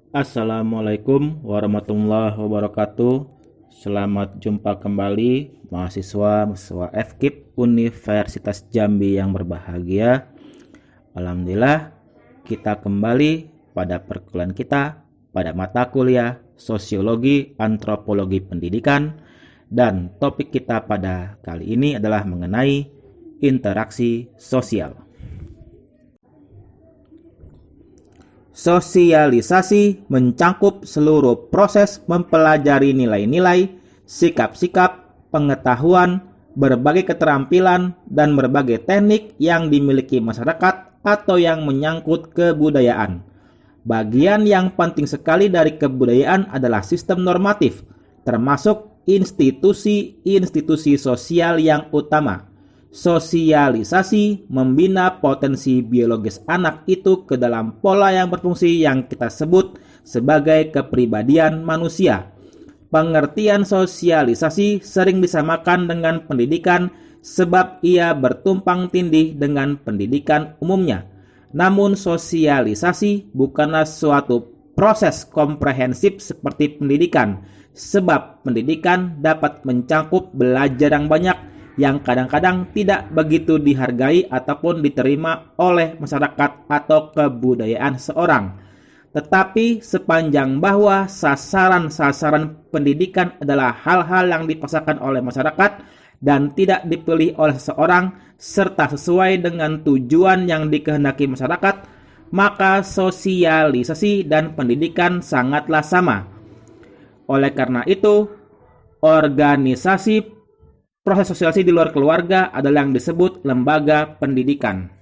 Assalamualaikum warahmatullahi wabarakatuh. Selamat jumpa kembali mahasiswa FKIP Universitas Jambi yang berbahagia. Alhamdulillah, kita kembali pada perkuliahan kita pada mata kuliah Sosiologi Antropologi Pendidikan, dan topik kita pada kali ini adalah mengenai interaksi sosial. Sosialisasi mencakup seluruh proses mempelajari nilai-nilai, sikap-sikap, pengetahuan, berbagai keterampilan, dan berbagai teknik yang dimiliki masyarakat atau yang menyangkut kebudayaan. Bagian yang penting sekali dari kebudayaan adalah sistem normatif, termasuk institusi-institusi sosial yang utama. Sosialisasi membina potensi biologis anak itu ke dalam pola yang berfungsi yang kita sebut sebagai kepribadian manusia. Pengertian sosialisasi sering disamakan dengan pendidikan sebab ia bertumpang tindih dengan pendidikan umumnya. Namun sosialisasi bukanlah suatu proses komprehensif seperti pendidikan, sebab pendidikan dapat mencakup belajar yang banyak yang kadang-kadang tidak begitu dihargai ataupun diterima oleh masyarakat atau kebudayaan seorang. Tetapi sepanjang bahwa sasaran-sasaran pendidikan adalah hal-hal yang dipaksakan oleh masyarakat dan tidak dipilih oleh seseorang serta sesuai dengan tujuan yang dikehendaki masyarakat, maka sosialisasi dan pendidikan sangatlah sama. Oleh karena itu, organisasi proses sosialisasi di luar keluarga adalah yang disebut lembaga pendidikan.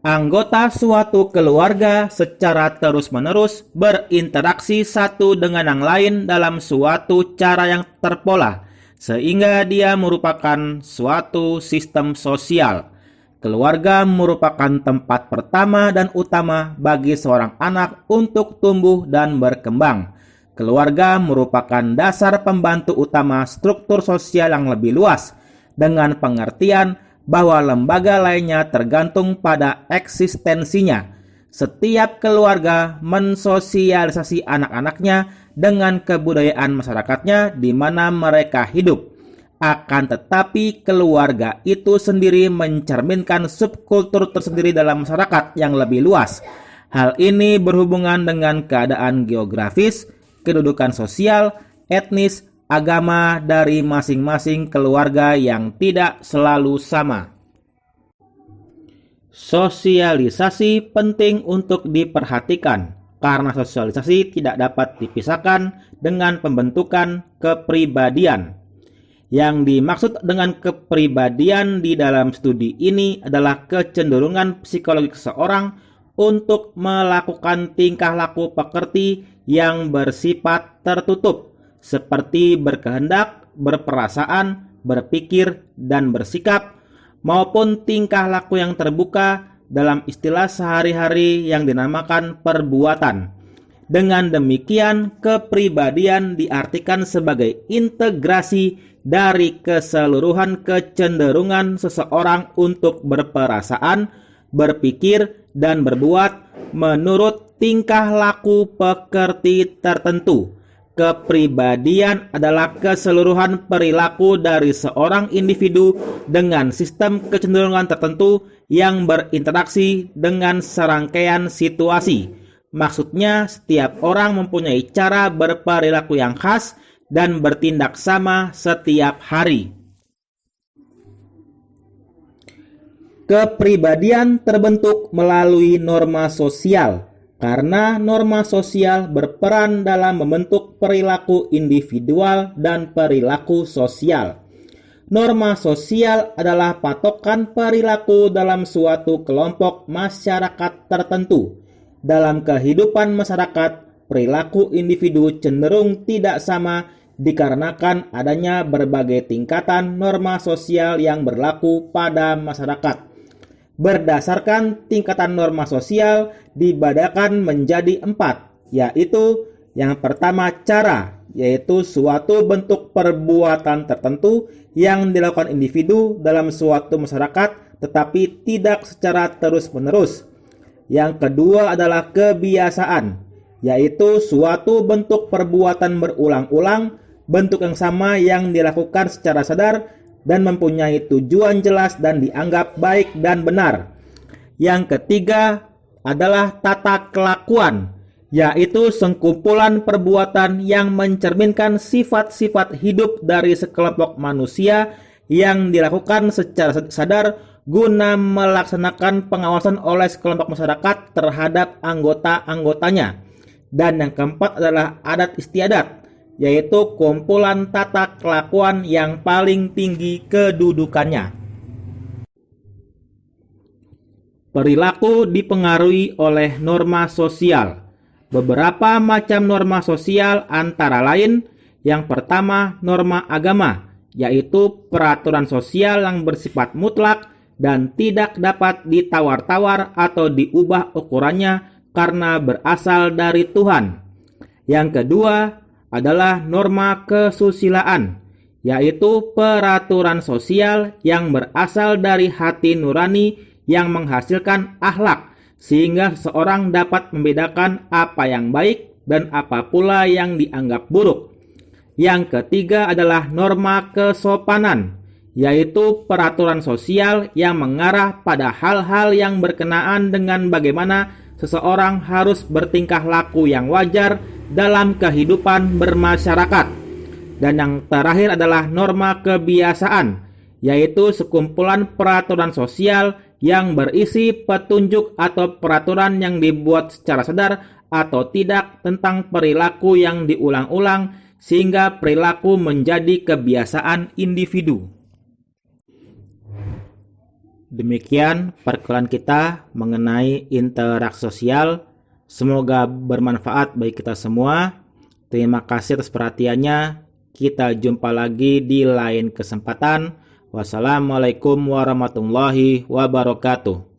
Anggota suatu keluarga secara terus-menerus berinteraksi satu dengan yang lain dalam suatu cara yang terpola, sehingga dia merupakan suatu sistem sosial. Keluarga merupakan tempat pertama dan utama bagi seorang anak untuk tumbuh dan berkembang. Keluarga merupakan dasar pembantu utama struktur sosial yang lebih luas, dengan pengertian bahwa lembaga lainnya tergantung pada eksistensinya. Setiap keluarga mensosialisasi anak-anaknya dengan kebudayaan masyarakatnya di mana mereka hidup. Akan tetapi keluarga itu sendiri mencerminkan subkultur tersendiri dalam masyarakat yang lebih luas. Hal ini berhubungan dengan keadaan geografis, kedudukan sosial, etnis, agama dari masing-masing keluarga yang tidak selalu sama. Sosialisasi penting untuk diperhatikan karena sosialisasi tidak dapat dipisahkan dengan pembentukan kepribadian. Yang dimaksud dengan kepribadian di dalam studi ini adalah kecenderungan psikologi seseorang untuk melakukan tingkah laku pekerti yang bersifat tertutup, seperti berkehendak, berperasaan, berpikir, dan bersikap, maupun tingkah laku yang terbuka dalam istilah sehari-hari yang dinamakan perbuatan. Dengan demikian, kepribadian diartikan sebagai integrasi dari keseluruhan kecenderungan seseorang untuk berperasaan, berpikir, dan berbuat menurut tingkah laku pekerti tertentu. Kepribadian adalah keseluruhan perilaku dari seorang individu dengan sistem kecenderungan tertentu yang berinteraksi dengan serangkaian situasi. Maksudnya, setiap orang mempunyai cara berperilaku yang khas dan bertindak sama setiap hari. Kepribadian terbentuk melalui norma sosial, karena norma sosial berperan dalam membentuk perilaku individual dan perilaku sosial. Norma sosial adalah patokan perilaku dalam suatu kelompok masyarakat tertentu. Dalam kehidupan masyarakat, perilaku individu cenderung tidak sama dikarenakan adanya berbagai tingkatan norma sosial yang berlaku pada masyarakat. Berdasarkan tingkatan norma sosial dibedakan menjadi 4, yaitu yang pertama cara, yaitu suatu bentuk perbuatan tertentu yang dilakukan individu dalam suatu masyarakat tetapi tidak secara terus-menerus. Yang kedua adalah kebiasaan, yaitu suatu bentuk perbuatan berulang-ulang, bentuk yang sama yang dilakukan secara sadar dan mempunyai tujuan jelas dan dianggap baik dan benar. Yang ketiga adalah tata kelakuan, yaitu sekumpulan perbuatan yang mencerminkan sifat-sifat hidup dari sekelompok manusia yang dilakukan secara sadar guna melaksanakan pengawasan oleh sekelompok masyarakat terhadap anggota-anggotanya. Dan yang keempat adalah adat istiadat, yaitu kumpulan tata kelakuan yang paling tinggi kedudukannya. Perilaku dipengaruhi oleh norma sosial. Beberapa macam norma sosial antara lain, yang pertama norma agama, yaitu peraturan sosial yang bersifat mutlak dan tidak dapat ditawar-tawar atau diubah ukurannya karena berasal dari Tuhan. Yang kedua adalah norma kesusilaan, yaitu peraturan sosial yang berasal dari hati nurani yang menghasilkan akhlak, sehingga seseorang dapat membedakan apa yang baik dan apa pula yang dianggap buruk. Yang ketiga adalah norma kesopanan, yaitu peraturan sosial yang mengarah pada hal-hal yang berkenaan dengan bagaimana seseorang harus bertingkah laku yang wajar dalam kehidupan bermasyarakat. Dan yang terakhir adalah norma kebiasaan, yaitu sekumpulan peraturan sosial yang berisi petunjuk atau peraturan yang dibuat secara sadar atau tidak tentang perilaku yang diulang-ulang sehingga perilaku menjadi kebiasaan individu. Demikian perkuliahan kita mengenai interaksi sosial. Semoga bermanfaat bagi kita semua. Terima kasih atas perhatiannya. Kita jumpa lagi di lain kesempatan. Wassalamualaikum warahmatullahi wabarakatuh.